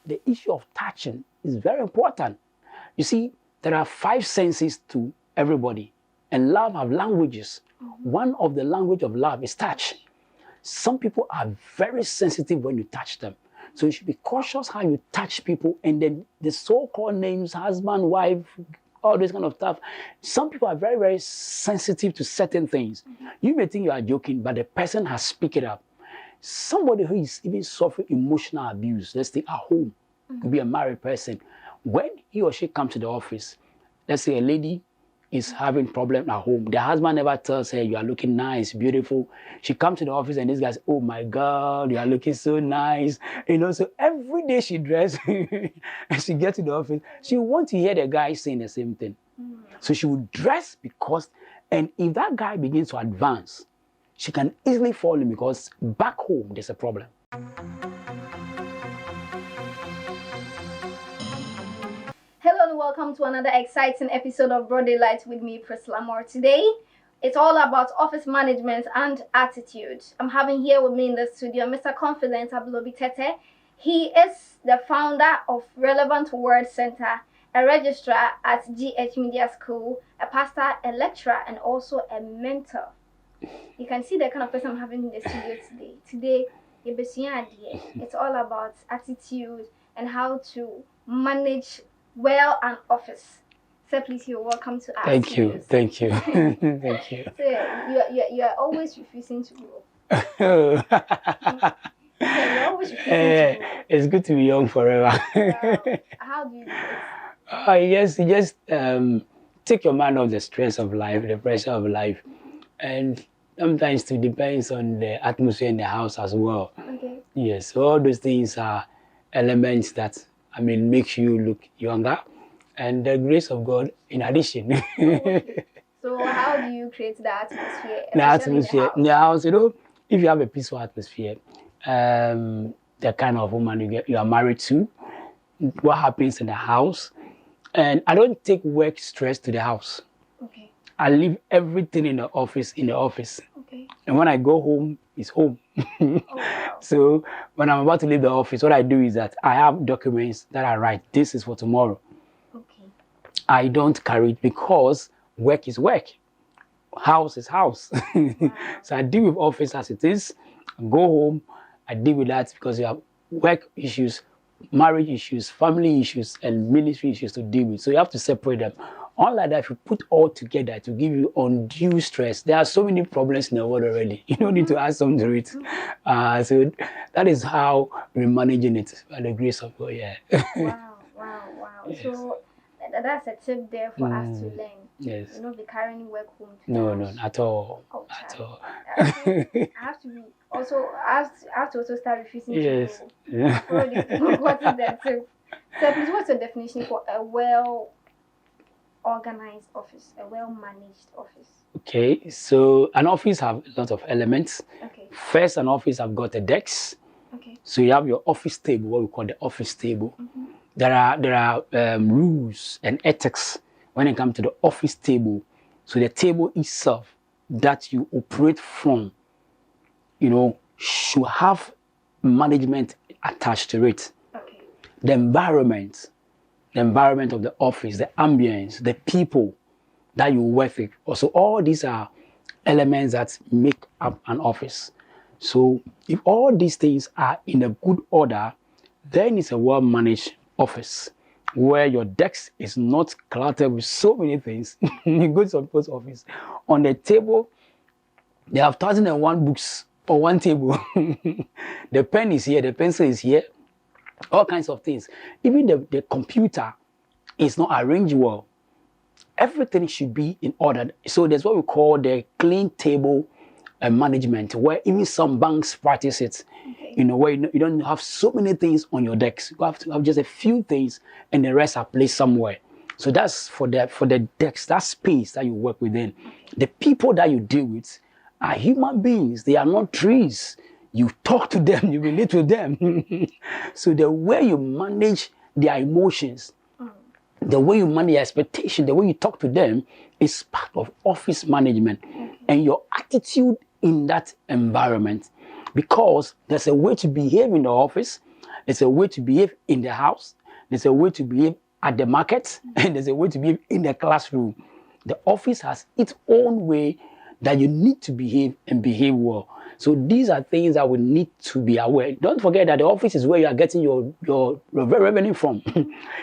the issue of touching is very important. You see, there are 5 senses to everybody, and love have languages. One of the language of love is touch. Some people are very sensitive when you touch them. So you should be cautious how you touch people, and then the so-called names, husband, wife, all this kind of stuff. Some people are very, very sensitive to certain things. You may think you are joking, but the person has picked it up. Somebody who is even suffering emotional abuse, let's say at home, could be a married person. When he or she comes to the office, let's say a lady is having problem at home. The husband never tells her, you are looking nice, beautiful. She comes to the office and this guy's, oh my God, you are looking so nice. You know, so every day she dresses and she gets to the office, she wants to hear the guy saying the same thing. So she would dress because, and if that guy begins to advance, she can easily fall in because back home there's a problem. Hello and welcome to another exciting episode of Broad Daylight with me, Priscilla Moore. Today, it's all about office management and attitude. I'm having here with me in the studio Mr. Confident Agblobi Tetteh. He is the founder of Relevant Word Center, a registrar at GH Media School, a pastor, a lecturer, and also a mentor. You can see the kind of person I'm having in the studio today. Today, it's all about attitude and how to manage well an office. So please, you're welcome to us. Thank you. Thank you. Thank you. So you are always refusing to grow. You're always refusing to grow. It's good to be young forever. How do you do it? You just take your mind off the stress of life, the pressure of life, and sometimes it depends on the atmosphere in the house as well. Okay. Yes, so all those things are elements that makes you look younger, and the grace of God in addition. So how do you create the atmosphere? The atmosphere in the house, you know, if you have a peaceful atmosphere, the kind of woman you are married to, what happens in the house, and I don't take work stress to the house. Okay. I leave everything in the office Okay. And when I go home, it's home. Oh, wow. So when I'm about to leave the office, what I do is that I have documents that I write, this is for tomorrow. Okay. I don't carry it because work is work. House is house. Wow. So I deal with office as it is. I go home, I deal with that because you have work issues, marriage issues, family issues, and ministry issues to deal with. So you have to separate them. Unlike that, if you put all together to give you undue stress, there are so many problems in the world already. You don't need to add some to it. So that is how we're managing it by the grace of God. Yeah. Wow. Yes. So that's a tip there for us to learn. Yes. You not be carrying work home to No, the house. no, at all. Oh, At all. I have to be also. I have to also start refusing Yes. to go. What is that tip? So please, what's the definition for a well organized office, a well-managed office? Okay, so an office have a lot of elements. Okay. First, an office have got a desk. Okay. So you have your office table, what we call the office table. There are rules and ethics when it comes to the office table. So the table itself that you operate from, you know, should have management attached to it. Okay. The environment of the office, the ambience, the people that you work with. Also, all these are elements that make up an office. So if all these things are in a good order, then it's a well-managed office where your desk is not cluttered with so many things. You go to some post office, on the table, they have 1,001 books on one table. The pen is here, the pencil is here, all kinds of things. Even the computer is not arranged well. Everything should be in order. So there's what we call the clean table management, where even some banks practice it. Okay. You know, where you don't have so many things on your desk. You have to have just a few things, and the rest are placed somewhere. So that's for the desk, that space that you work within. The people that you deal with are human beings. They are not trees. You talk to them, you relate with them. So the way you manage their emotions, the way you manage expectation, the way you talk to them is part of office management. And your attitude in that environment, because there's a way to behave in the office There's a way to behave in the house. There's a way to behave at the market, and there's a way to behave in the classroom. The office has its own way that you need to behave and behave well. So these are things that we need to be aware. Don't forget that the office is where you are getting your revenue from.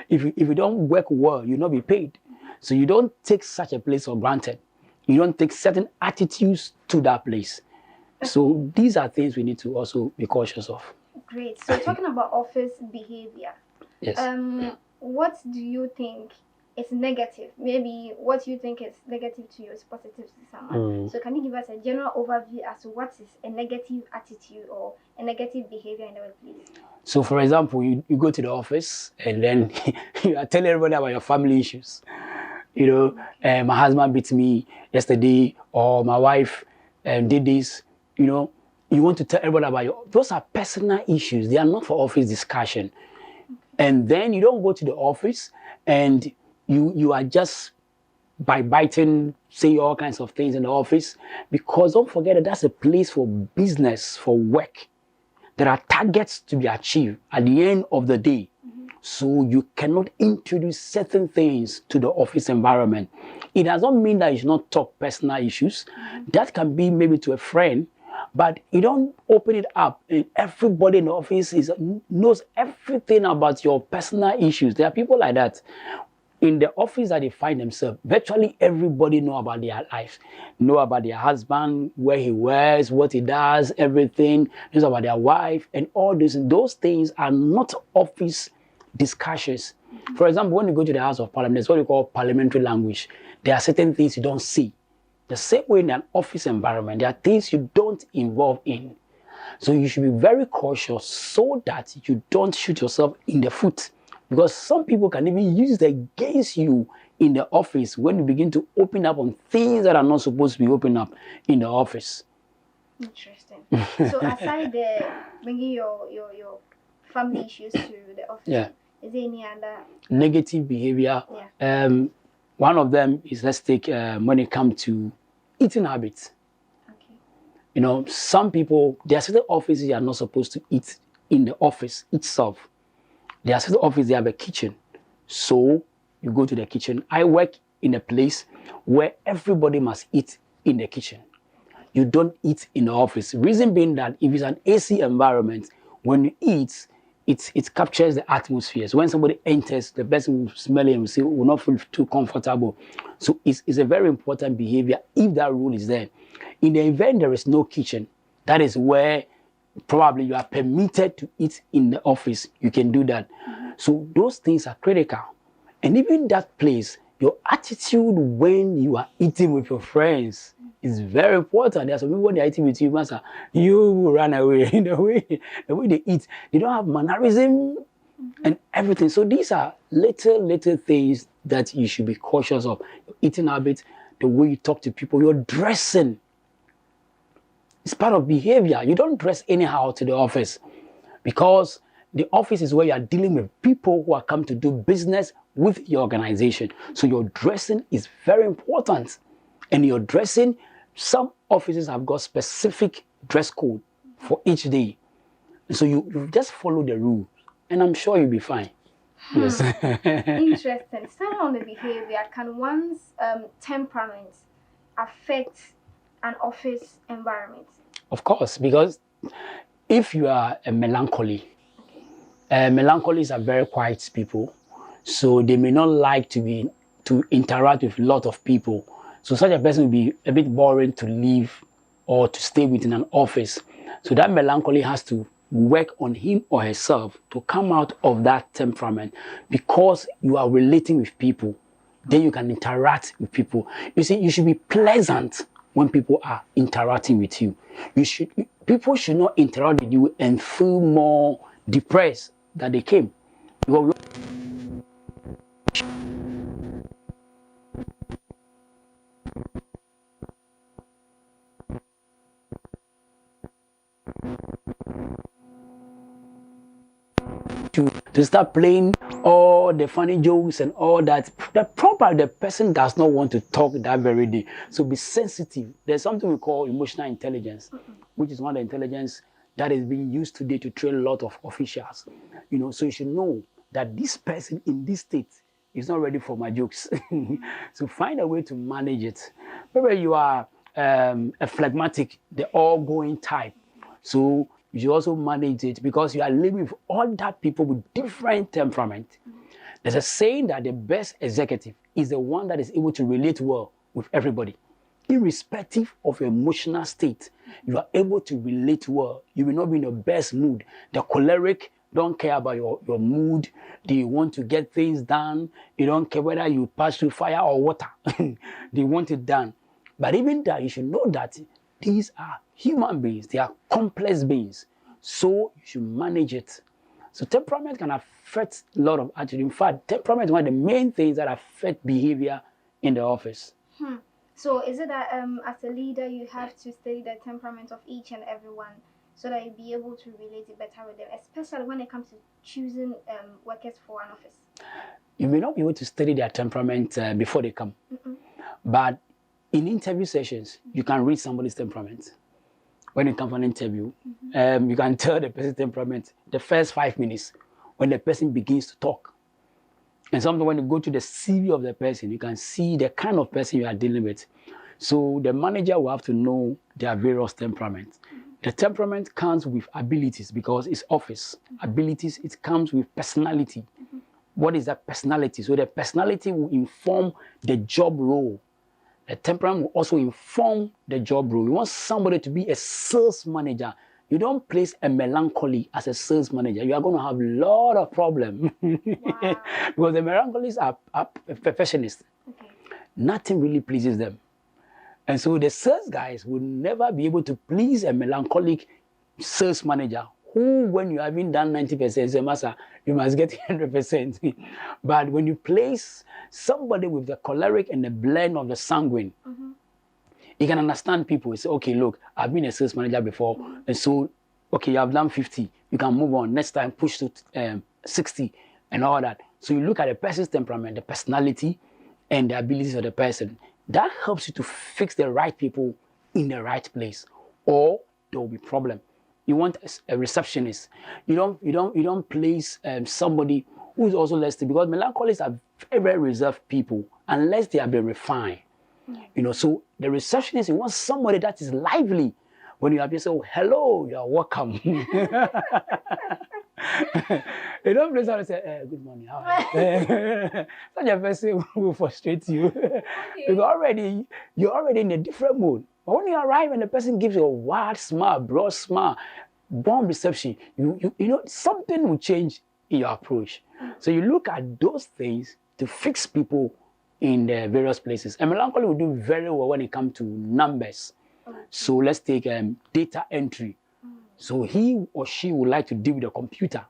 If you don't work well, you'll not be paid. So you don't take such a place for granted. You don't take certain attitudes to that place. So these are things we need to also be cautious of. Great. So talking about office behavior, yes. What do you think is negative? Maybe what you think is negative to you is positive to someone. So can you give us a general overview as to what is a negative attitude or a negative behavior in the workplace? So for example, you go to the office and then you are telling everybody about your family issues. You know, my husband beat me yesterday, or my wife did this. You know, you want to tell everybody about those are personal issues. They are not for office discussion. And then you don't go to the office and you are just biting, say all kinds of things in the office, because don't forget that that's a place for business, for work. There are targets to be achieved at the end of the day. So you cannot introduce certain things to the office environment. It does not mean that you should not talk personal issues. That can be maybe to a friend, but you don't open it up. Everybody in the office knows everything about your personal issues. There are people like that. In the office that they find themselves, virtually everybody know about their life, know about their husband, where he wears, what he does, everything, knows about their wife, and all this. Those things are not office discussions. For example, when you go to the House of Parliament, there's what we call parliamentary language. There are certain things you don't see. The same way in an office environment, there are things you don't involve in. So you should be very cautious so that you don't shoot yourself in the foot. Because some people can even use it against you in the office when you begin to open up on things that are not supposed to be opened up in the office. Interesting. So aside the bringing your family issues to the office, is there any other negative behavior? One of them is, let's take when it comes to eating habits. Okay. You know, some people, there are certain offices you are not supposed to eat in the office itself. There are certain offices, they have a kitchen. So you go to the kitchen. I work in a place where everybody must eat in the kitchen. You don't eat in the office. Reason being that if it's an AC environment, when you eat, it captures the atmosphere. So when somebody enters, the person will smell it and will not feel too comfortable. So it's a very important behavior if that rule is there. In the event there is no kitchen, that is where probably you are permitted to eat in the office. You can do that. So those things are critical. And even that place, your attitude when you are eating with your friends is very important. There are some people when they are eating with you, master, you will run away. the way they eat, they don't have mannerism and everything. So these are little things that you should be cautious of. Your eating habits, the way you talk to people, your dressing. It's part of behavior. You don't dress anyhow to the office, because the office is where you are dealing with people who are come to do business with your organization. So your dressing is very important. And your dressing, some offices have got specific dress code for each day. So you just follow the rules, and I'm sure you'll be fine. Yes. Interesting. Starting on the behavior, can one's temperament affect an office environment? Of course, because if you are a melancholy, melancholies are very quiet people, so they may not like to interact with a lot of people. So such a person will be a bit boring to live or to stay within an office. So that melancholy has to work on him or herself to come out of that temperament, because you are relating with people. Then you can interact with people. You see, you should be pleasant when people are interacting with you. People should not interact with you and feel more depressed that they came. To start playing all the funny jokes and all that. The person does not want to talk that very day. So be sensitive. There's something we call emotional intelligence, which is one of the intelligence that is being used today to train a lot of officials. So you should know that this person in this state is not ready for my jokes. So find a way to manage it. Maybe you are a phlegmatic, the all-going type. So you should also manage it because you are living with other people with different temperament. There's a saying that the best executive is the one that is able to relate well with everybody. Irrespective of your emotional state, you are able to relate well. You will not be in the best mood. The choleric don't care about your mood. They want to get things done. You don't care whether you pass through fire or water. They want it done. But even that, you should know that these are human beings. They are complex beings. So you should manage it. So temperament can affect a lot of attitude. In fact, temperament is one of the main things that affect behavior in the office. So is it that as a leader, you have to study the temperament of each and everyone so that you'll be able to relate it better with them, especially when it comes to choosing workers for an office? You may not be able to study their temperament before they come. But in interview sessions, you can read somebody's temperament. When you come for an interview, you can tell the person's temperament the first 5 minutes when the person begins to talk. And sometimes when you go to the CV of the person, you can see the kind of person you are dealing with. So the manager will have to know their various temperaments. The temperament comes with abilities because it's office. Abilities, it comes with personality. What is that personality? So the personality will inform the job role. The temperament will also inform the job role. You want somebody to be a sales manager. You don't place a melancholy as a sales manager. You are going to have a lot of problems. Wow. Because the melancholists are perfectionists. Nothing really pleases them. And so the sales guys will never be able to please a melancholic sales manager who, when you haven't done 90%, say, Master, you must get 100%. But when you place somebody with the choleric and the blend of the sanguine, you can understand people. You say, okay, look, I've been a sales manager before. And so, okay, you have done 50. You can move on. Next time, push to 60 and all that. So you look at the person's temperament, the personality, and the abilities of the person. That helps you to fix the right people in the right place, or there will be problem. You want a receptionist. You don't place somebody who is also less, because melancholists are very, very reserved people unless they have been refined. So the receptionist, you want somebody that is lively. When you have to say, oh, hello, you're welcome. You don't place and say, good morning, how are you? Such a person will frustrate you. Because you're already in a different mood. But when you arrive and the person gives you a wide smile, broad smile, warm reception, something will change in your approach. So you look at those things to fix people in the various places. And melancholy will do very well when it comes to numbers. So let's take data entry. So he or she would like to deal with the computer.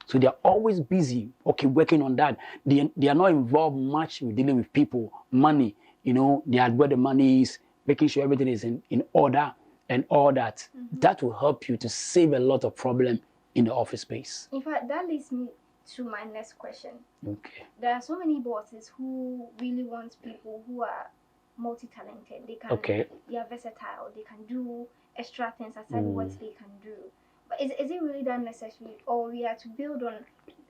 So they're always busy, working on that. They are not involved much with dealing with people, money. They are where the money is, making sure everything is in order and all that. That will help you to save a lot of problem in the office space. In fact, that leads me to my next question. Okay. There are so many bosses who really want people who are multi-talented. They are versatile. They can do extra things aside what they can do. But is it really that necessary, or we have to build on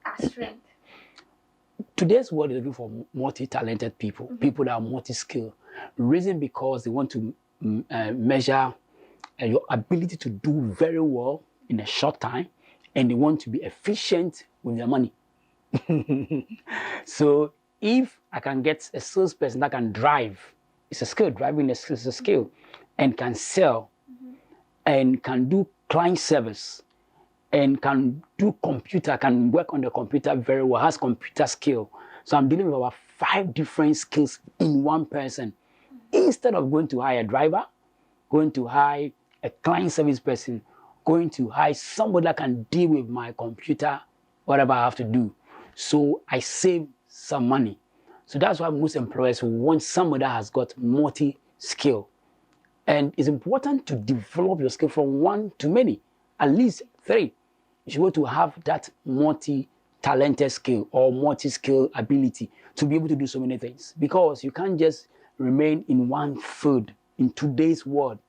our strength? Today's world is looking for multi-talented people, people that are multi-skilled. Reason because they want to measure your ability to do very well in a short time, and they want to be efficient with their money. So if I can get a salesperson that can drive, it's a skill, driving is a skill, and can sell, and can do client service, and can do computer, can work on the computer very well, has computer skill. So I'm dealing with about 5 different skills in one person. Instead of going to hire a driver, going to hire a client service person, going to hire somebody that can deal with my computer, whatever I have to do. So I save some money. So that's why most employers want somebody that has got multi-skill. And it's important to develop your skill from 1 to many, at least 3. You should want to have that multi-talented skill or multi-skill ability to be able to do so many things. Because you can't just remain in one field in today's world.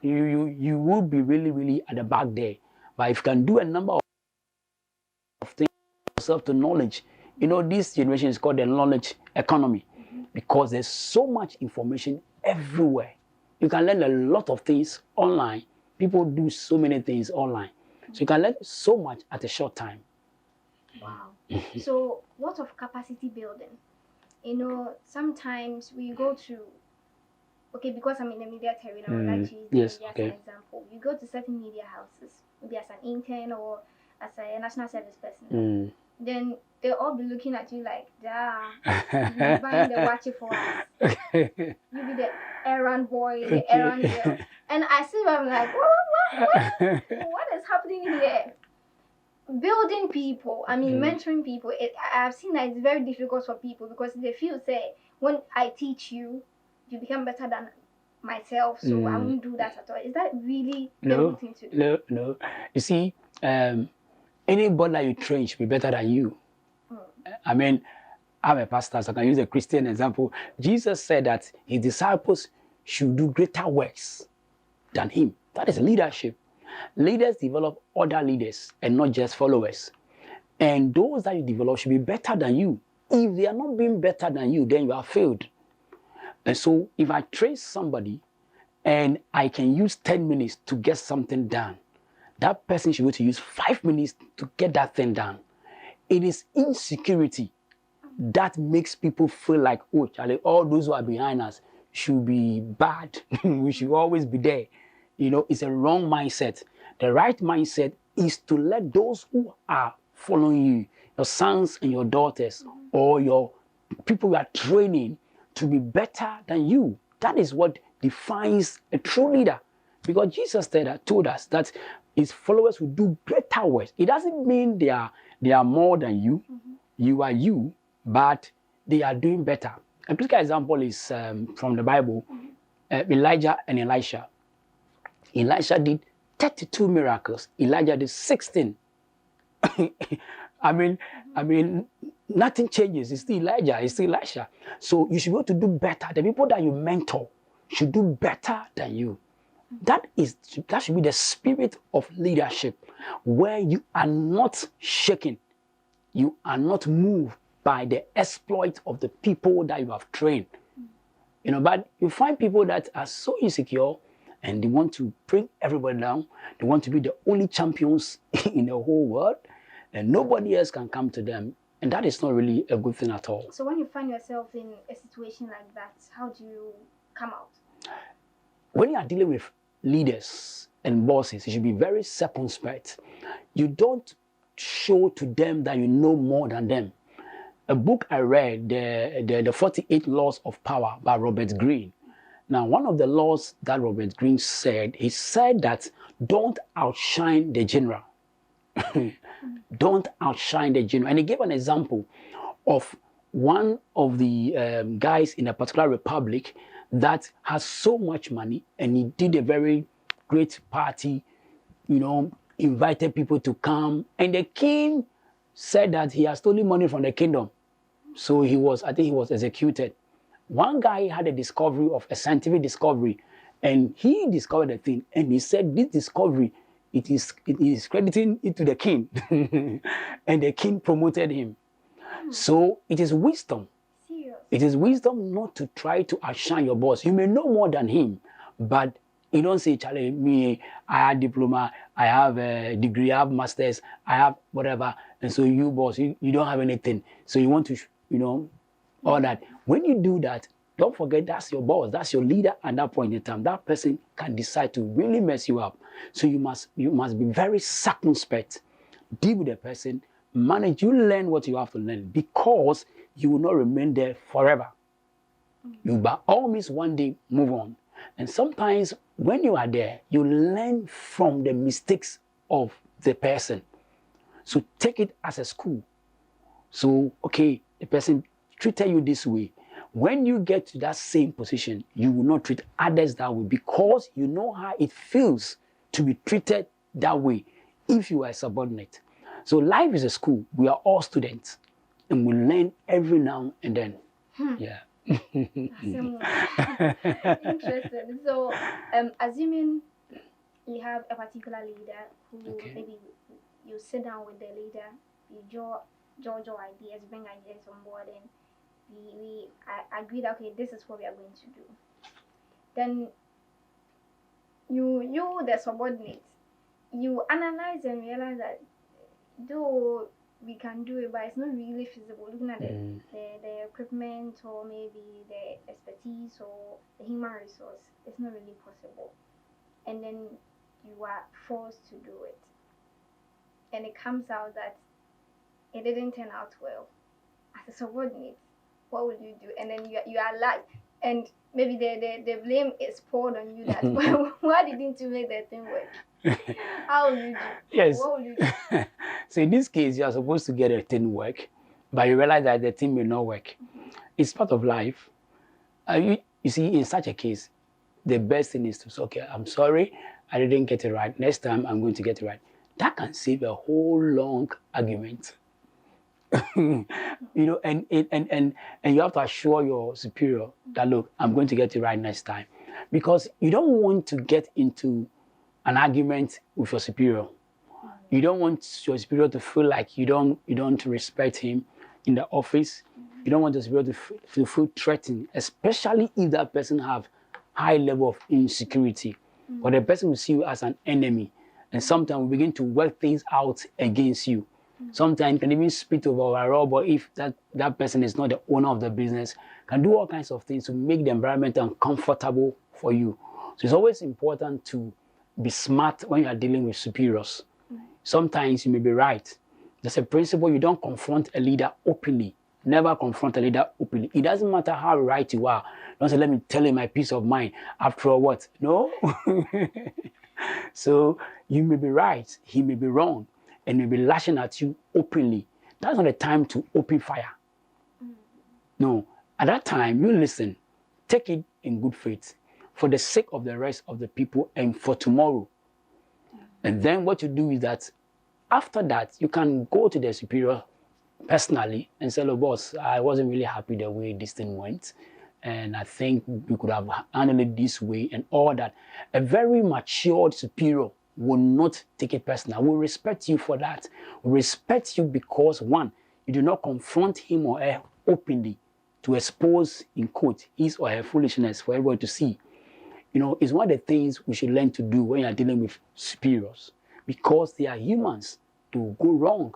You will be really, really at the back there. But if you can do a number of things yourself to knowledge, you know, this generation is called the knowledge economy because there's so much information everywhere. You can learn a lot of things online. People do so many things online. So you can learn so much at a short time. Wow. So what of capacity building? You know, sometimes we go to, okay, because I'm in the media career, I would like to use the media as an example. You go to certain media houses, maybe as an intern or as a national service person. Then they'll all be looking at you like, you're buying the watch for us. You be the errand boy, the errand girl. And I see I'm like, what is happening here? Building people, I mean, mentoring people, I've seen that it's very difficult for people because they feel, say, when I teach you, you become better than myself, so I won't do that at all. Is that really a good thing to do? No. You see, anybody that you train should be better than you. I mean, I'm a pastor, so I can use a Christian example. Jesus said that his disciples should do greater works than him. That is leadership. Leaders develop other leaders and not just followers. And those that you develop should be better than you. If they are not being better than you, then you are failed. And so if I train somebody and I can use 10 minutes to get something done, that person should be able to use 5 minutes to get that thing done. It is insecurity that makes people feel like, oh, Charlie, all those who are behind us should be bad. We should always be there. You know, it's a wrong mindset. The right mindset is to let those who are following you, your sons and your daughters, or your people you are training to be better than you. That is what defines a true leader. Because Jesus told us that his followers will do greater works. It doesn't mean they are more than you. You are you, but they are doing better. A typical example is from the Bible, Elijah and Elisha. Elisha did 32 miracles. Elijah did 16. I mean, nothing changes. It's still Elijah. It's still Elisha. So you should be able to do better. The people that you mentor should do better than you. That should be the spirit of leadership, where you are not shaken. You are not moved by the exploit of the people that you have trained. You know, but you find people that are so insecure and they want to bring everybody down. They want to be the only champions in the whole world, and nobody else can come to them. And that is not really a good thing at all. So when you find yourself in a situation like that, how do you come out? When you are dealing with leaders and bosses, you should be very circumspect. You don't show to them that you know more than them. A book I read, the 48 Laws of Power by Robert Greene. Now, one of the laws that Robert Greene said, he said that don't outshine the general. Don't outshine the general. And he gave an example of one of the guys in a particular republic that has so much money, and he did a very great party, you know, invited people to come, and the king said that he has stolen money from the kingdom. So I think he was executed. One guy had a scientific discovery, and he discovered a thing, and he said this discovery, it is crediting it to the king. And the king promoted him. So it is wisdom. It is wisdom not to try to outshine your boss. You may know more than him, but you don't say, Charlie, me, I have diploma, I have a degree, I have masters, I have whatever, and so you, boss, you don't have anything. So you want to, you know, all that. When you do that, don't forget that's your boss, that's your leader at that point in time. That person can decide to really mess you up. So you must be very circumspect. Deal with the person, manage, you learn what you have to learn, because you will not remain there forever. You by all means one day move on. And sometimes when you are there, you learn from the mistakes of the person. So take it as a school. So, okay, the person treated you this way. When you get to that same position, you will not treat others that way, because you know how it feels to be treated that way if you are a subordinate. So life is a school. We are all students, and we learn every now and then. Yeah. Interesting. So, assuming you have a particular leader who maybe you sit down with the leader, you draw ideas, bring ideas on board, and we agree that okay, this is what we are going to do. Then you the subordinate, you analyze and realize that though we can do it, but it's not really feasible. Looking at the equipment or maybe the expertise or the human resource, it's not really possible. And then you are forced to do it. And it comes out that it didn't turn out well. As a subordinate, what will you do? And then you are like, and maybe the blame is poured on you that why didn't you make that thing work? How will you do? Yes. What will you do? So in this case, you are supposed to get a thing work, but you realize that the thing may not work. It's part of life. You see, in such a case, the best thing is to say, okay, I'm sorry, I didn't get it right. Next time, I'm going to get it right. That can save a whole long argument. You know, and you have to assure your superior that, look, I'm going to get it right next time. Because you don't want to get into an argument with your superior. You don't want your superior to feel like you don't respect him in the office. You don't want your superior to feel threatened, especially if that person have high level of insecurity. Or the person will see you as an enemy. And sometimes we begin to work things out against you. Sometimes you can even speak over a robber if that person is not the owner of the business, can do all kinds of things to make the environment uncomfortable for you. So it's always important to be smart when you are dealing with superiors. Sometimes you may be right. There's a principle, you don't confront a leader openly. Never confront a leader openly. It doesn't matter how right you are. Don't say, let me tell him my peace of mind. After all, what? No? So you may be right, he may be wrong, and may be lashing at you openly. That's not the time to open fire. No. At that time, you listen. Take it in good faith for the sake of the rest of the people and for tomorrow. And then what you do is that after that, you can go to the superior personally and say, look, boss, I wasn't really happy the way this thing went. And I think we could have handled it this way and all that. A very matured superior will not take it personal. Will respect you for that. Will respect you because, one, you do not confront him or her openly to expose, in quote, his or her foolishness for everyone to see. You know, it's one of the things we should learn to do when you're dealing with superiors, because they are humans. They will go wrong,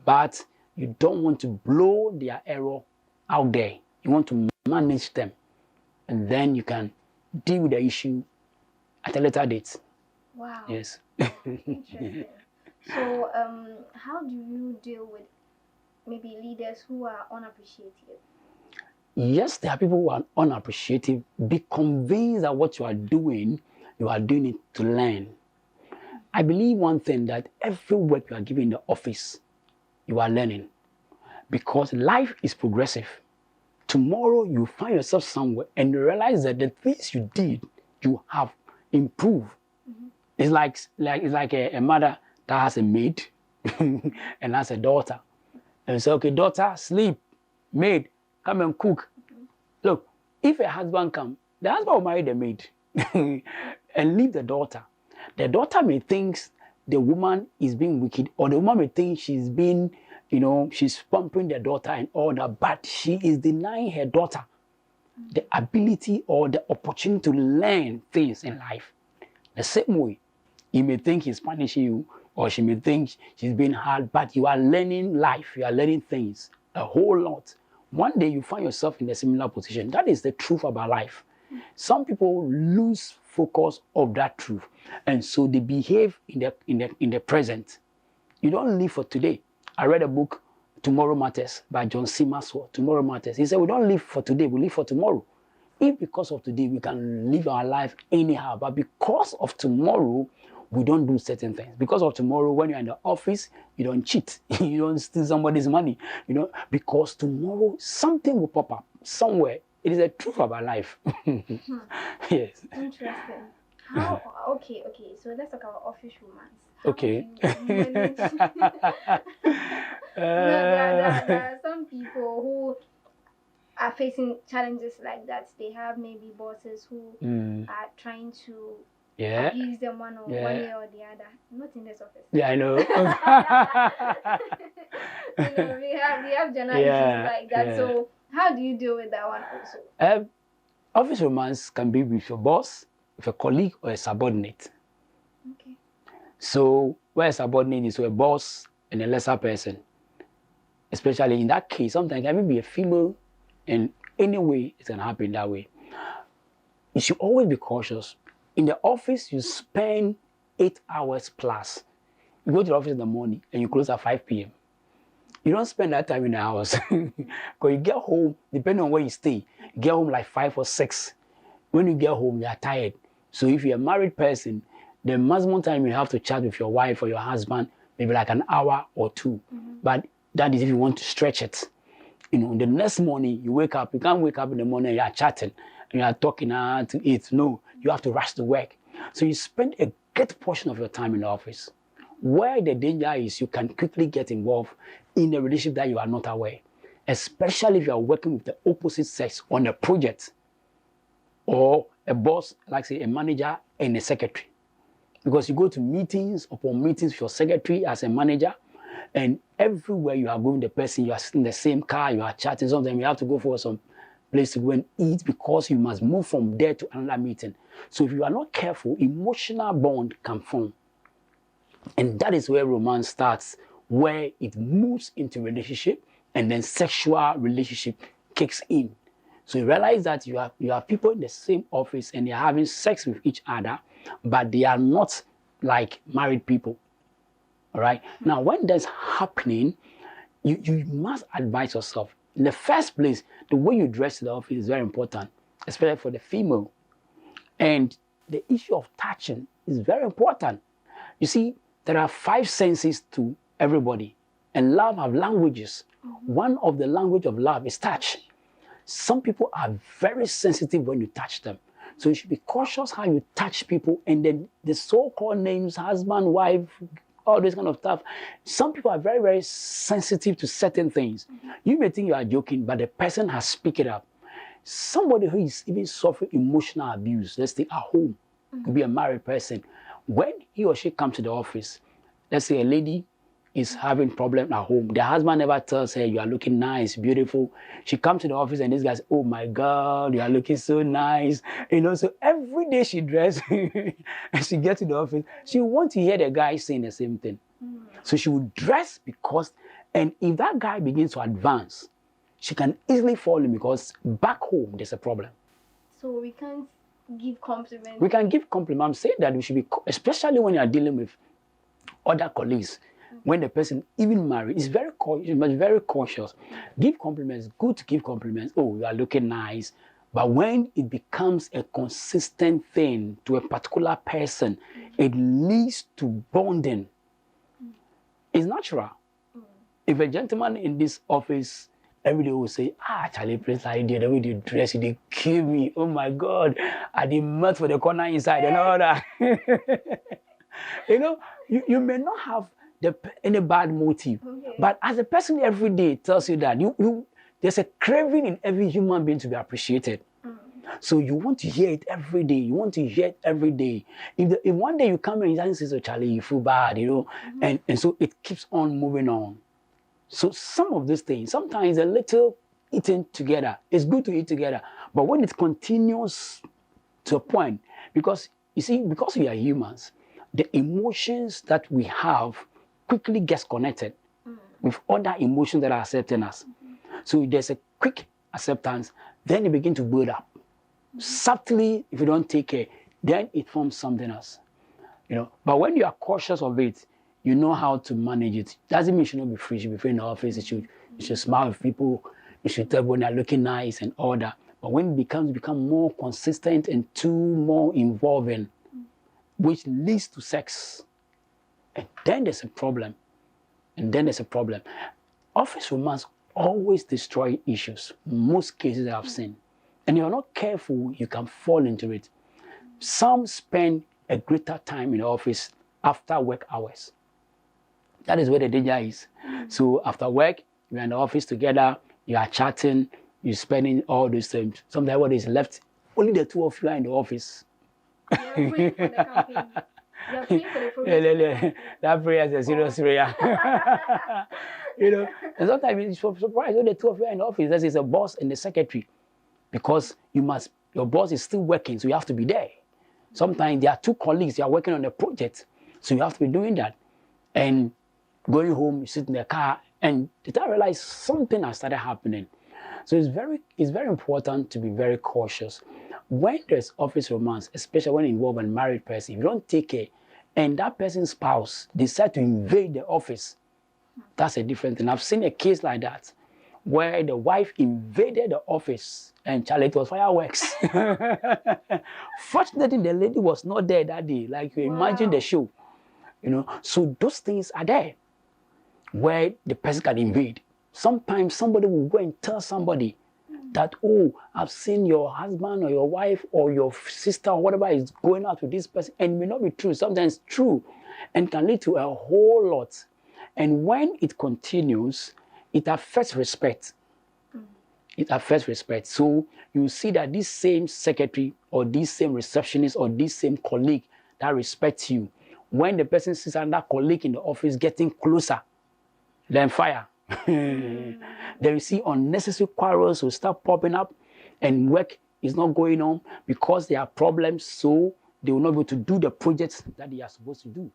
but you don't want to blow their error out there. You want to manage them, and then you can deal with the issue at a later date. Wow. Yes. Interesting. So, how do you deal with maybe leaders who are unappreciative? Yes, there are people who are unappreciative. Be convinced that what you are doing it to learn. I believe one thing, that every work you are given in the office, you are learning. Because life is progressive. Tomorrow you find yourself somewhere and you realize that the things you did, you have improved. It's like a mother that has a maid and has a daughter. And say, okay, daughter, sleep. Maid, come and cook. Look, if a husband comes, the husband will marry the maid and leave the daughter. The daughter may think the woman is being wicked, or the woman may think she's being, she's pumping the daughter and all that, but she is denying her daughter the ability or the opportunity to learn things in life. The same way, you may think he's punishing you, or she may think she's being hard, but you are learning life, you are learning things, a whole lot. One day you find yourself in a similar position. That is the truth about life. Some people lose focus of that truth, and so they behave in the present. You don't live for today. I read a book, Tomorrow Matters, by John C. Maxwell. Tomorrow Matters. He said, we don't live for today, we live for tomorrow. If because of today we can live our life anyhow, but because of tomorrow, we don't do certain things. Because of tomorrow, when you're in the office, you don't cheat, you don't steal somebody's money, because tomorrow something will pop up somewhere. It is the truth about life. Yes. Interesting. How? Okay. So let's talk about office romance. Okay. There are some people who are facing challenges like that. They have maybe bosses who are trying to Yeah. Abuse them one way or the other. Not in this office. Yeah, I know. We have general issues like that. Yeah. So how do you deal with that one also? Office romance can be with your boss, with a colleague, or a subordinate. Okay. So where a subordinate is to a boss and a lesser person, especially in that case, sometimes it can be a female, and anyway, it can happen that way. You should always be cautious. In the office, you spend 8 hours plus. You go to the office in the morning and you close at 5 p.m. You don't spend that time in the house. Because you get home, depending on where you stay, you get home like 5 or 6. When you get home, you are tired. So if you're a married person, the maximum time you have to chat with your wife or your husband, maybe like an hour or 2. But that is if you want to stretch it. The next morning, you wake up. You can't wake up in the morning, you are chatting, and you are talking to eat. No, you have to rush to work. So you spend a great portion of your time in the office. Where the danger is, you can quickly get involved in a relationship that you are not aware, especially if you are working with the opposite sex on a project, or a boss, like say a manager and a secretary. Because you go to meetings upon meetings with your secretary as a manager, and everywhere you are going, the person, you are sitting in the same car, you are chatting, sometimes you have to go for some place to go and eat because you must move from there to another meeting. So if you are not careful, emotional bond can form. And that is where romance starts, where it moves into relationship, and then sexual relationship kicks in. So you realize that you have people in the same office and they are having sex with each other, but they are not like married people. All right. Now, when that's happening, you must advise yourself. In the first place, the way you dress in the office is very important, especially for the female. And the issue of touching is very important. You see, there are 5 senses to everybody, and love have languages. One of the language of love is touch. Some people are very sensitive when you touch them. So you should be cautious how you touch people, and then the so-called names, husband, wife, all this kind of stuff. Some people are very, very sensitive to certain things. You may think you are joking, but the person has picked it up. Somebody who is even suffering emotional abuse, let's say at home, could be a married person. When he or she comes to the office, let's say a lady is having problem at home. The husband never tells her, you are looking nice, beautiful. She comes to the office and this guy's, oh my God, you are looking so nice. So every day she dresses and she gets to the office, she wants to hear the guy saying the same thing. So she would dress because, and if that guy begins to advance, she can easily fall in because back home there's a problem. So we can't give compliments. We can give compliments. I'm saying that we should be, especially when you are dealing with other colleagues, when the person even married, is very cautious. You must be very cautious. Give compliments. Good to give compliments. Oh, you are looking nice. But when it becomes a consistent thing to a particular person, it leads to bonding. It's natural. If a gentleman in this office every day will say, Charlie, please, I did the way you dress, you did kill me. Oh my God, I did melt for the corner inside and all that. You may not have any bad motive, but as a person every day tells you that there's a craving in every human being to be appreciated. So you want to hear it every day. You want to hear it every day. If one day you come and you say, so Charlie, you feel bad, and so it keeps on moving on. So some of these things, sometimes a little eating together, it's good to eat together. But when it continues to a point, because you see, because we are humans, the emotions that we have quickly gets connected with other emotions that are accepting us. So there's a quick acceptance, then it begins to build up. Subtly, if you don't take care, then it forms something else. But when you are cautious of it, you know how to manage it. Doesn't mean you should not be free. You should be free in the office. You should smile with people. You should tell when they're looking nice and all that. But when it become more consistent and more involving, which leads to sex, and then there's a problem. Office romance always destroy issues. Most cases I've seen. And if you're not careful, you can fall into it. Some spend a greater time in the office after work hours. That is where the danger is. So after work, you're in the office together, you are chatting, you're spending all those things. Sometimes what is left, only the two of you are in the office. You're praying for the campaign. You're praying for the progress. That prayer is a serious prayer. And sometimes it's surprised when the two of you are in the office. There's a boss and the secretary, because your boss is still working, so you have to be there. Sometimes there are two colleagues, you are working on a project, so you have to be doing that. And going home, you sit in the car, and the time I realize something has started happening. So it's very important to be very cautious. When there's office romance, especially when involved a married person, if you don't take care, and that person's spouse decide to invade the office, that's a different thing. I've seen a case like that, where the wife invaded the office, and Charlie, it was fireworks. Fortunately, the lady was not there that day. Like you imagine the show, So those things are there, where the person can invade. Sometimes somebody will go and tell somebody that, oh, I've seen your husband or your wife or your sister or whatever is going out with this person, and it may not be true. Sometimes true, and can lead to a whole lot. And when it continues, it affects respect. It affects respect. So you see that this same secretary or this same receptionist or this same colleague that respects you, when the person sees another colleague in the office getting closer, then fire. Then you see unnecessary quarrels will start popping up, and work is not going on because there are problems, so they will not be able to do the projects that they are supposed to do.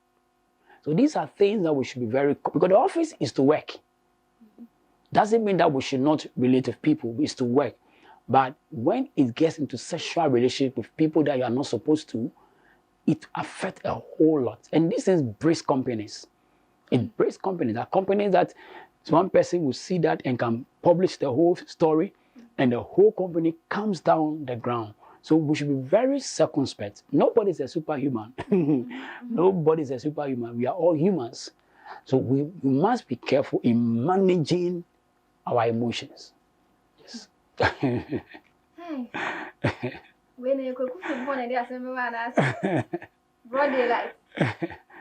So these are things that we should be because the office is to work. Doesn't mean that we should not relate with people, it's to work. But when it gets into sexual relationship with people that you are not supposed to, it affects a whole lot. And this is breaks companies. It breaks companies. There are companies that one person will see that and can publish the whole story, and the whole company comes down the ground. So we should be very circumspect. Nobody is a superhuman. Nobody is a superhuman. We are all humans. So we must be careful in managing our emotions. Yes. When you could broad daylight.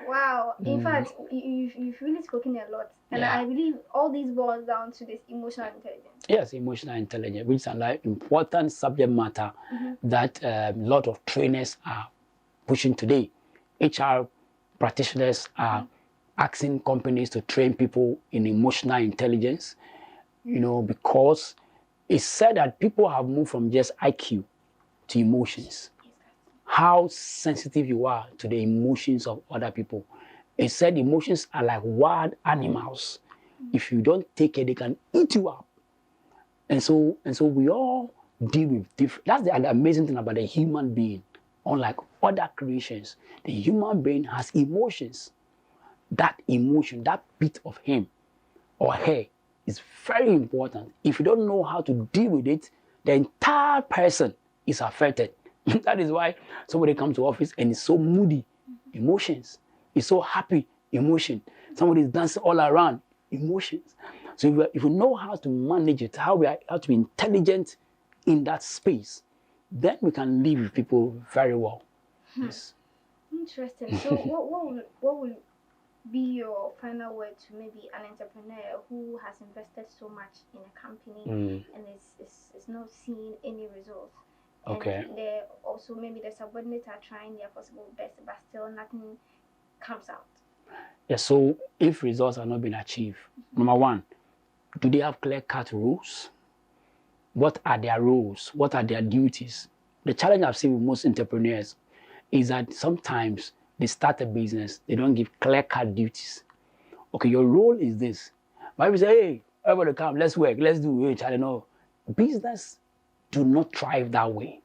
Wow. In fact, you've really spoken a lot. And I believe all these boils down to this emotional intelligence. Yes, emotional intelligence, which is an important subject matter that a lot of trainers are pushing today. HR practitioners are asking companies to train people in emotional intelligence, because it's said that people have moved from just IQ to emotions. How sensitive you are to the emotions of other people. It said emotions are like wild animals. If you don't take it, they can eat you up. And so we all deal with different. That's the amazing thing about the human being. Unlike other creations, the human being has emotions. That emotion, that bit of him or her is very important. If you don't know how to deal with it, the entire person is affected. That is why somebody comes to office and is so moody, emotions. Is so happy, emotion. Somebody is dancing all around, emotions. So if we know how to manage it, how to be intelligent in that space, then we can live with people very well. Yes. Interesting. So what will be your final word to maybe an entrepreneur who has invested so much in a company and is not seeing any results? Okay. And they're also maybe the subordinates are trying their possible best, but still nothing comes out. Yeah, so if results are not being achieved, number one, do they have clear-cut rules? What are their roles? What are their duties? The challenge I've seen with most entrepreneurs is that sometimes they start a business, they don't give clear-cut duties. Okay, your role is this. But if you say, hey, everybody come, let's work, let's do it, I don't know. Business do not thrive that way.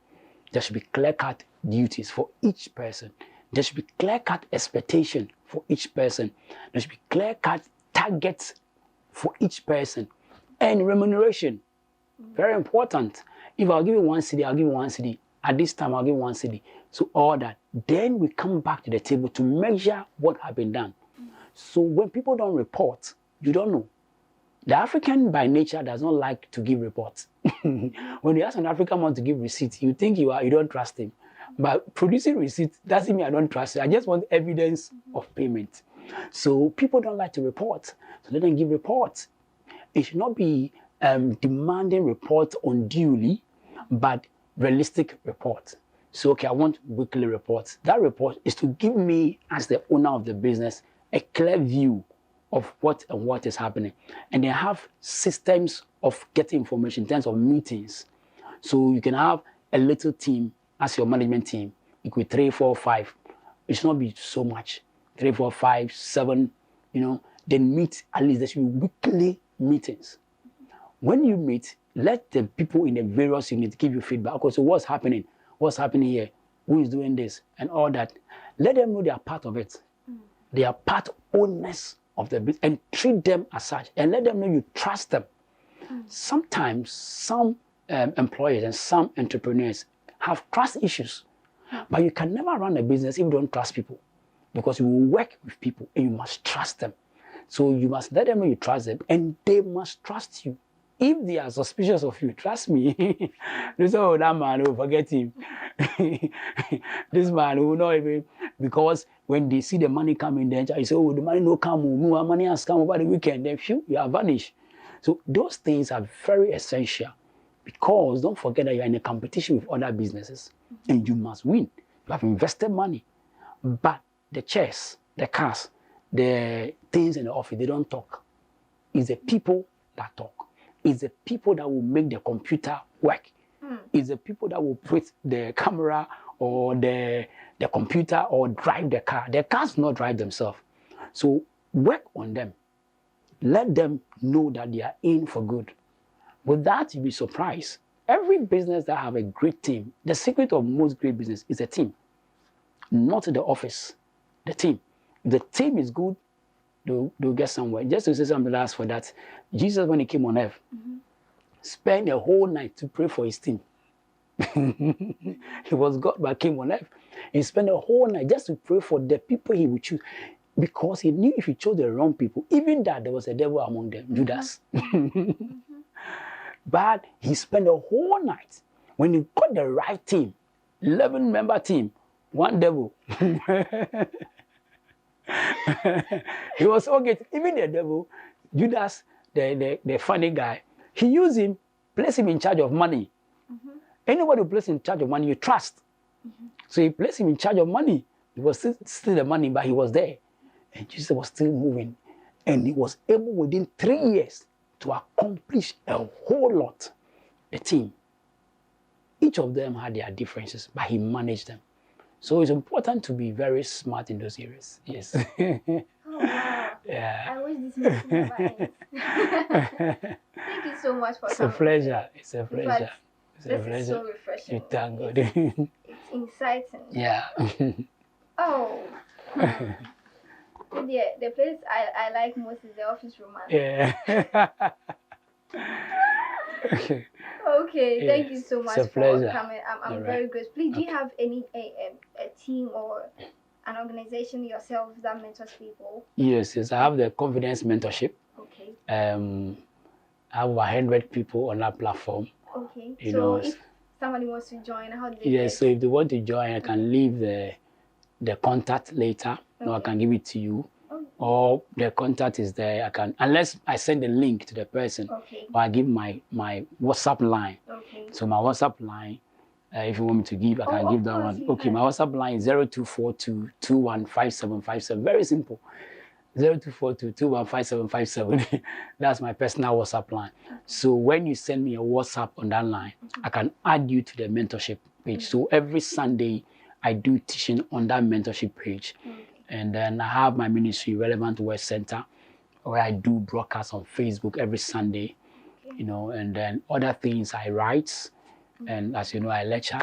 There should be clear-cut duties for each person. There should be clear-cut expectation for each person. There should be clear-cut targets for each person. And remuneration, very important. If I'll give you 1 cedi, I'll give you 1 cedi. At this time, I'll give you 1 cedi. So all that. Then we come back to the table to measure what has been done. So when people don't report, you don't know. The African by nature does not like to give reports. When you ask an African man to give receipts, you think you don't trust him. But producing receipts doesn't mean I don't trust you. I just want evidence of payment. So people don't like to report. So they don't give reports. It should not be demanding reports unduly, but realistic reports. So, okay, I want weekly reports. That report is to give me, as the owner of the business, a clear view of what and what is happening. And they have systems of getting information in terms of meetings. So you can have a little team as your management team. It could be 3, 4, 5. It should not be so much. 3, 4, 5, 7, then meet. At least there should be weekly meetings. When you meet, let the people in the various units give you feedback. Okay, so what's happening? What's happening here? Who is doing this? And all that. Let them know they are part of it. They are part owners of the business, and treat them as such. And let them know you trust them. Sometimes some employers and some entrepreneurs have trust issues. But you can never run a business if you don't trust people. Because you will work with people and you must trust them. So you must let them know you trust them, and they must trust you. If they are suspicious of you, trust me. This that man will forget him. This man will not even, because when they see the money coming, then you say, oh, the money no come, no money has come over the weekend, then phew, you are vanished. So those things are very essential, because don't forget that you are in a competition with other businesses and you must win. You have invested money, but the chairs, the cars, the things in the office, they don't talk. It's the people that talk. It's the people that will make the computer work. It's the people that will put the camera or the computer or drive the car. The cars not drive themselves. So work on them. Let them know that they are in for good. With that, you'll be surprised. Every business that have a great team, the secret of most great business is a team, not the office, the team. If the team is good, they'll get somewhere. Just to say something last for that, Jesus, when he came on earth, spent a whole night to pray for his team. He was God, but came on earth. He spent a whole night just to pray for the people he would choose, because he knew if he chose the wrong people, even that there was a devil among them, Judas. But he spent a whole night. When he got the right team, 11-member team, one devil. He was okay. Even the devil, Judas, the funny guy, he used him, placed him in charge of money. Anybody who places in charge of money, you trust. So he placed him in charge of money. He was still the money, but he was there. And Jesus was still moving. And he was able within 3 years to accomplish a whole lot. The team. Each of them had their differences, but he managed them. So it's important to be very smart in those areas. Yes. Oh, wow. Yeah. I wish this meeting never ends. Thank you so much for It's coming. A pleasure. It's a pleasure. Fact, It's a this pleasure. is so refreshing. You thank God. It's exciting. Yeah. Oh. The place I like most is the office romance. Yeah. Okay, thank you so much It's a pleasure. for coming. I'm All very right. grateful. Please, do you have any a team or an organization yourself that mentors people? Yes. I have the confidence mentorship. Okay. I have 100 people on that platform. Okay. You So know, if somebody wants to join, how do they yes, get? so if they want to join, I can leave the contact later. Okay. Or I can give it to you. Okay. Or the contact is there. I can, unless I send a link to the person. Okay. Or I give my WhatsApp line. Okay. So my WhatsApp line, if you want me to give, I can give that one. Okay, my WhatsApp line is 0242 215757. Very simple. 0242 215757. That's my personal WhatsApp line. So when you send me a WhatsApp on that line, I can add you to the mentorship page. So every Sunday, I do teaching on that mentorship page. And then I have my ministry, Relevant Word Center, where I do broadcasts on Facebook every Sunday, and then other things I write. And as you know, I lecture.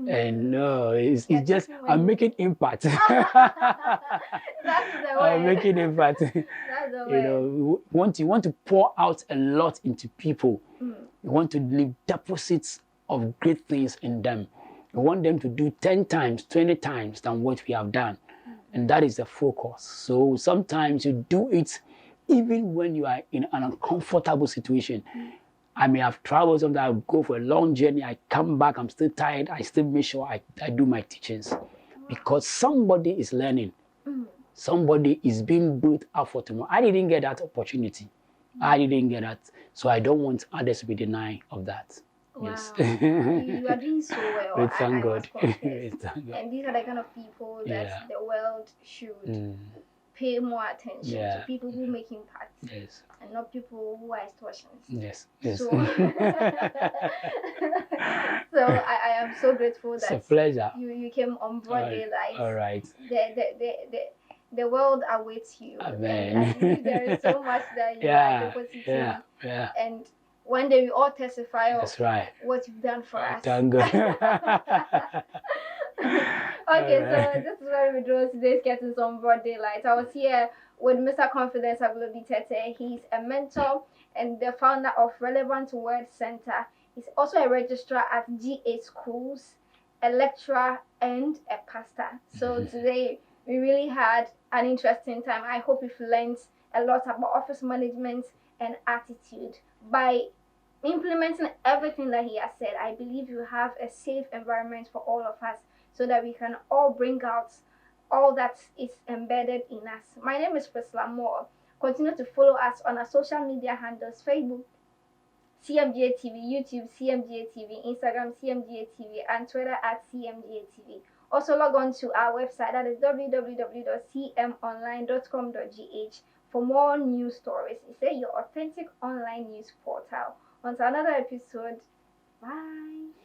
And no, it's just, I'm making impact. That's the way. I'm making impact. That's the way. You want to pour out a lot into people. You want to leave deposits of great things in them. You want them to do 10 times, 20 times than what we have done. And that is the focus. So sometimes you do it even when you are in an uncomfortable situation. I may have traveled, sometimes I go for a long journey, I come back, I'm still tired, I still make sure I do my teachings. Because somebody is learning. Somebody is being built up for tomorrow. I didn't get that opportunity. I didn't get that. So I don't want others to be denied of that. Yes. Wow. You are doing so well. We thank I God. must confess. We thank God. And these are the kind of people that Yeah. the world should Mm. pay more attention to. Yeah. People who make impact. Yes. And not people who are extortionists. Yes. Yes. So, so I am so grateful It's a that pleasure. you came on Broad Daylight. All right. The world awaits you. Amen. And I believe there is so much that you Yeah. are depositing. Yeah. Yeah. And one day we all testify of That's right. what you've done for us. Thank God. Okay, All so right. this is where we draw today's Curtains on Broad Daylight. I was here with Mr. Confidence Agblobi Tetteh. He's a mentor and the founder of Relevant Word Center. He's also a registrar at GA Schools, a lecturer, and a pastor. So today we really had an interesting time. I hope you've learned a lot about office management and attitude. By implementing everything that he has said, I believe you have a safe environment for all of us so that we can all bring out all that is embedded in us. My name is Priscilla Moore. Continue to follow us on our social media handles: Facebook, Cmgh TV, YouTube, Cmgh TV, Instagram, Cmgh TV, and Twitter at Cmgh TV. Also log on to our website, that is www.cmonline.com.gh, for more news stories. It's your authentic online news portal. Until another episode, bye.